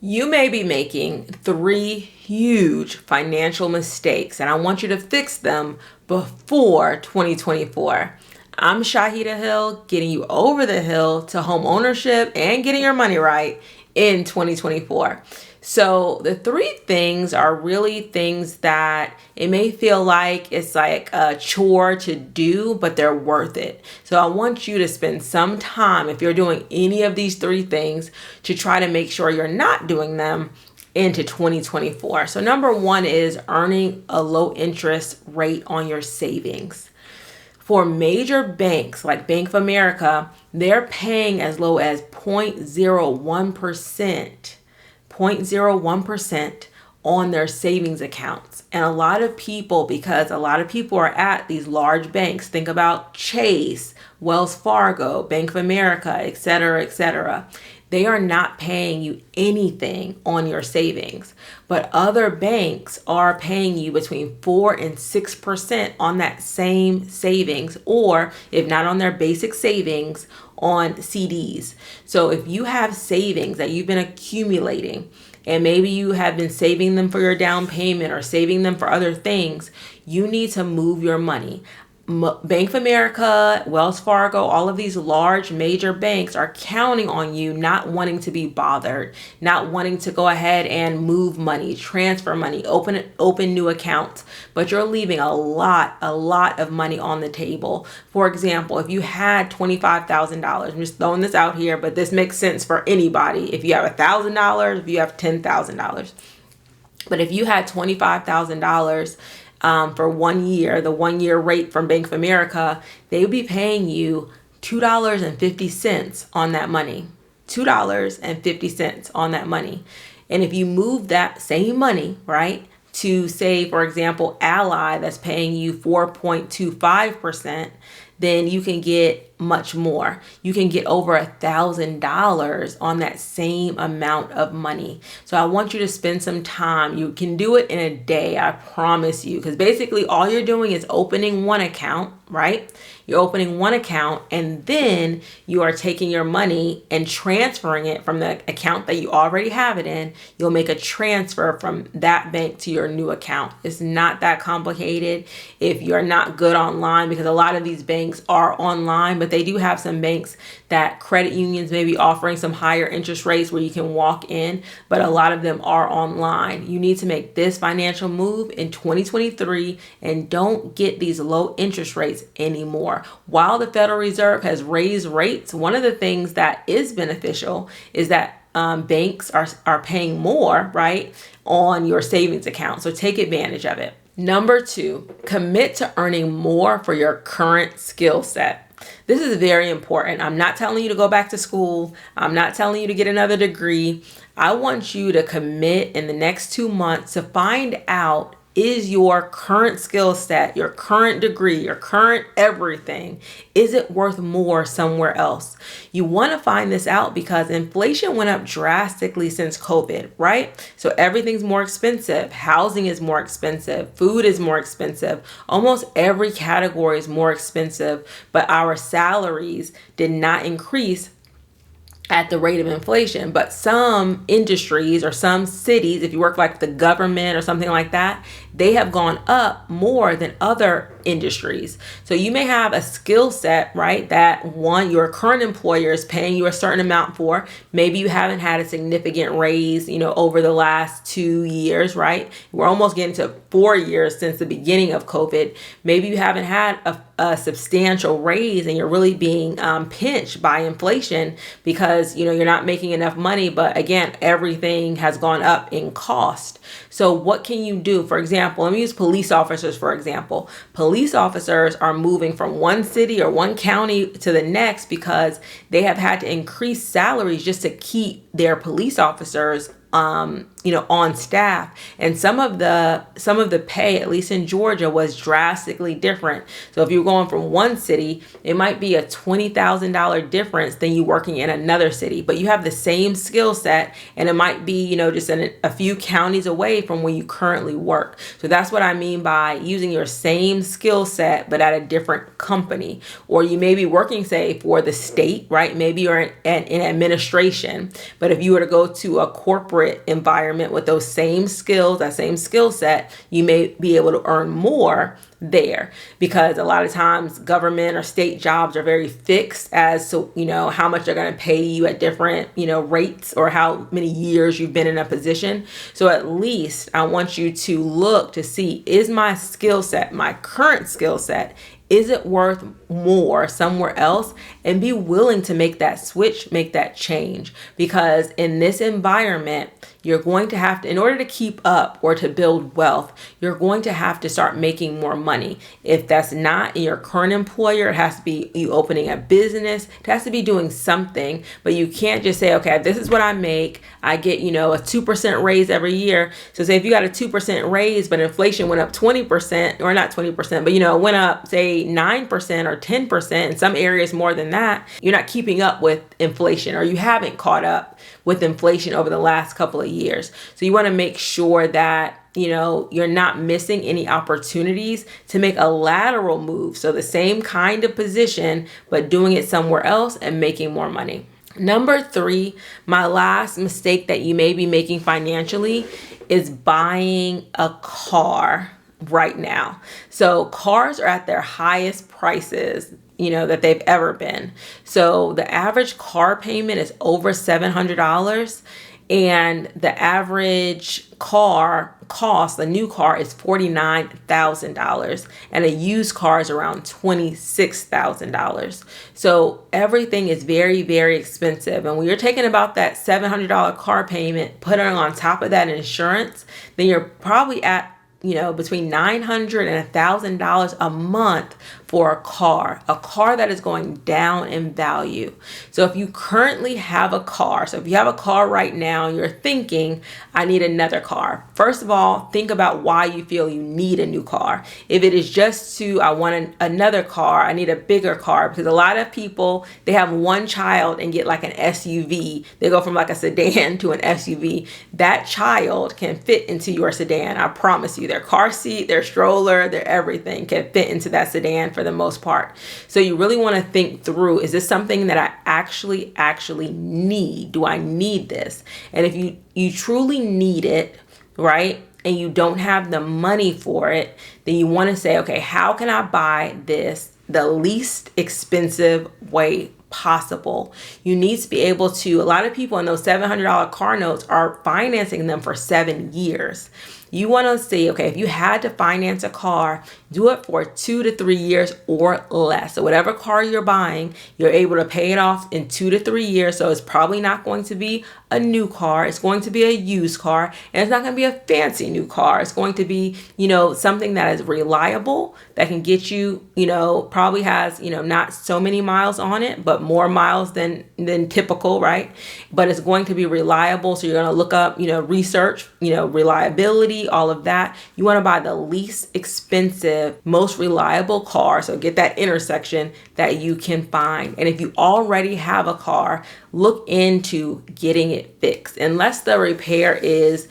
You may be making three huge financial mistakes, and I want you to fix them before 2024. I'm Shaheedah Hill, getting you over the hill to home ownership and getting your money right in 2024. So the three things are really things that it may feel like it's like a chore to do, but they're worth it. So I want you to spend some time, if you're doing any of these three things, to try to make sure you're not doing them into 2024. So number one is earning a low interest rate on your savings. For major banks like Bank of America, they're paying as low as 0.01% on their savings accounts. And a lot of people, because a lot of people are at these large banks, think about Chase, Wells Fargo, Bank of America, etc., they are not paying you anything on your savings. But other banks are paying you between 4 and 6% on that same savings, or if not on their basic savings, on CDs. So if you have savings that you've been accumulating, and maybe you have been saving them for your down payment or saving them for other things, you need to move your money. Bank of America, Wells Fargo, all of these large major banks are counting on you not wanting to be bothered, not wanting to go ahead and move money, transfer money, open new accounts, but you're leaving a lot of money on the table. For example, if you had $25,000, I'm just throwing this out here, but this makes sense for anybody. If you have $1,000, if you have $10,000, but if you had $25,000 for 1 year, the 1 year rate from Bank of America, they would be paying you $2.50 on that money. $2.50 on that money. And if you move that same money, right, to say, for example, Ally that's paying you 4.25%, then you can get much more. You can get over $1,000 on that same amount of money. So I want you to spend some time. You can do it in a day, I promise you, because basically all you're doing is opening one account, right? You're opening one account, and then you are taking your money and transferring it from the account that you already have it in. You'll make a transfer from that bank to your new account. It's not that complicated if you're not good online, because a lot of these banks are online, but they do have some banks that credit unions may be offering some higher interest rates where you can walk in, but a lot of them are online. You need to make this financial move in 2023 and don't get these low interest rates anymore. While the Federal Reserve has raised rates, one of the things that is beneficial is that banks are paying more, right, on your savings account. So take advantage of it. Number two, commit to earning more for your current skill set. This is very important. I'm not telling you to go back to school. I'm not telling you to get another degree. I want you to commit in the next 2 months to find out, is your current skill set, your current degree, your current everything, is it worth more somewhere else? You want to find this out because inflation went up drastically since COVID, right? So everything's more expensive. Housing is more expensive. Food is more expensive. Almost every category is more expensive, but our salaries did not increase at the rate of inflation. But some industries or some cities, if you work like the government or something like that, they have gone up more than other industries. So you may have a skill set, right, that one, your current employer is paying you a certain amount for. Maybe you haven't had a significant raise, over the last 2 years, right? We're almost getting to 4 years since the beginning of COVID. Maybe you haven't had a substantial raise and you're really being pinched by inflation because, you're not making enough money. But again, everything has gone up in cost. So what can you do? For example, let me use police officers, for example. Police officers are moving from one city or one county to the next because they have had to increase salaries just to keep their police officers on staff. And some of the pay, at least in Georgia, was drastically different. So if you're going from one city, it might be a $20,000 difference than you working in another city, but you have the same skill set and it might be, just in a few counties away from where you currently work. So that's what I mean by using your same skill set, but at a different company. Or you may be working, say, for the state, right? Maybe you're in administration, But if you were to go to a corporate environment with those same skills, that same skill set, you may be able to earn more there, because a lot of times government or state jobs are very fixed as to, how much they're going to pay you at different, rates, or how many years you've been in a position. So at least I want you to look to see, is my skill set, my current skill set, is it worth more somewhere else? And be willing to make that switch, make that change. Because in this environment, you're going to have to, in order to keep up or to build wealth, you're going to have to start making more money. If that's not in your current employer, it has to be you opening a business. It has to be doing something. But you can't just say, okay, this is what I make. I get, a 2% raise every year. So say if you got a 2% raise, but inflation went up 20%, or not 20%, but went up, say 9% or 10%, in some areas more than that, you're not keeping up with inflation, or you haven't caught up with inflation over the last couple of years. So you want to make sure that you're not missing any opportunities to make a lateral move. So the same kind of position, but doing it somewhere else and making more money. Number 3, my last mistake that you may be making financially is buying a car right now. So cars are at their highest prices that they've ever been. So the average car payment is over $700, and the average car cost, the new car, is $49,000, and a used car is around $26,000. So everything is very, very expensive. And when you're taking about that $700 car payment, putting on top of that insurance, then you're probably at between $900 and $1,000 a month for a car that is going down in value. So if you currently have a car, so if you have a car right now and you're thinking, I need another car. First of all, think about why you feel you need a new car. If it is just I want another car, I need a bigger car, because a lot of people, they have one child and get like an SUV. They go from like a sedan to an SUV. That child can fit into your sedan. I promise you, their car seat, their stroller, their everything can fit into that sedan for the most part. So you really want to think through, is this something that I actually need? Do I need this? And if you truly need it, right, and you don't have the money for it, then you want to say, okay, how can I buy this the least expensive way possible? You need to be able to, a lot of people in those $700 car notes are financing them for 7 years. You want to see, okay, if you had to finance a car, do it for 2 to 3 years or less. So whatever car you're buying, you're able to pay it off in 2 to 3 years. So it's probably not going to be a new car. It's going to be a used car, and it's not going to be a fancy new car. It's going to be, something that is reliable, that can get you, probably has, not so many miles on it, but more miles than typical, right? But it's going to be reliable. So you're going to look up, research, reliability, all of that. You want to buy the least expensive, most reliable car. So get that intersection that you can find. And if you already have a car, look into getting it fixed. Unless the repair is,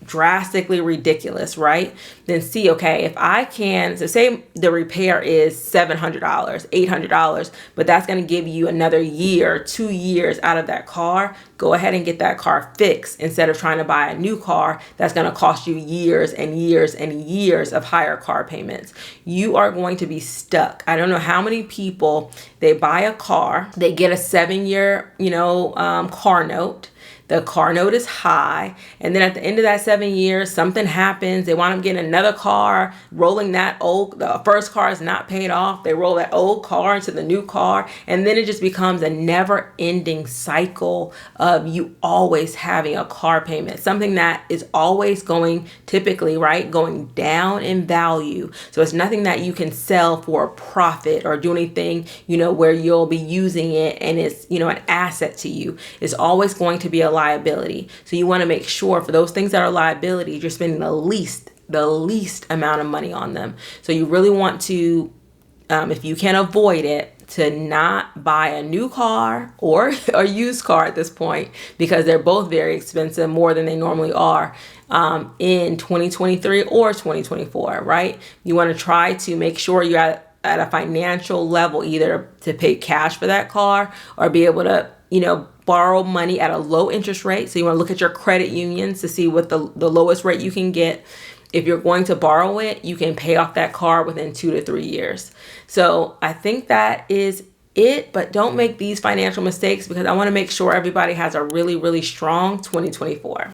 drastically ridiculous, right? Then see, okay, if I can, so say the repair is $700, $800, but that's going to give you another year, 2 years out of that car, go ahead and get that car fixed instead of trying to buy a new car that's going to cost you years and years and years of higher car payments. You are going to be stuck. I don't know how many people, they buy a car, they get a 7-year, car note. The car note is high, and then at the end of that 7 years, something happens. They wind up getting another car, rolling the first car is not paid off. They roll that old car into the new car, and then it just becomes a never-ending cycle of you always having a car payment, something that is always going, typically, right, going down in value. So it's nothing that you can sell for a profit or do anything, where you'll be using it and it's, an asset to you. It's always going to be a liability. So you want to make sure for those things that are liabilities, you're spending the least amount of money on them. So you really want to, if you can avoid it, to not buy a new car or a used car at this point, because they're both very expensive, more than they normally are in 2023 or 2024, right? You want to try to make sure you're at a financial level, either to pay cash for that car or be able to borrow money at a low interest rate. So you want to look at your credit unions to see what the lowest rate you can get. If you're going to borrow it, you can pay off that car within 2 to 3 years. So I think that is it, but don't make these financial mistakes, because I want to make sure everybody has a really, really strong 2024.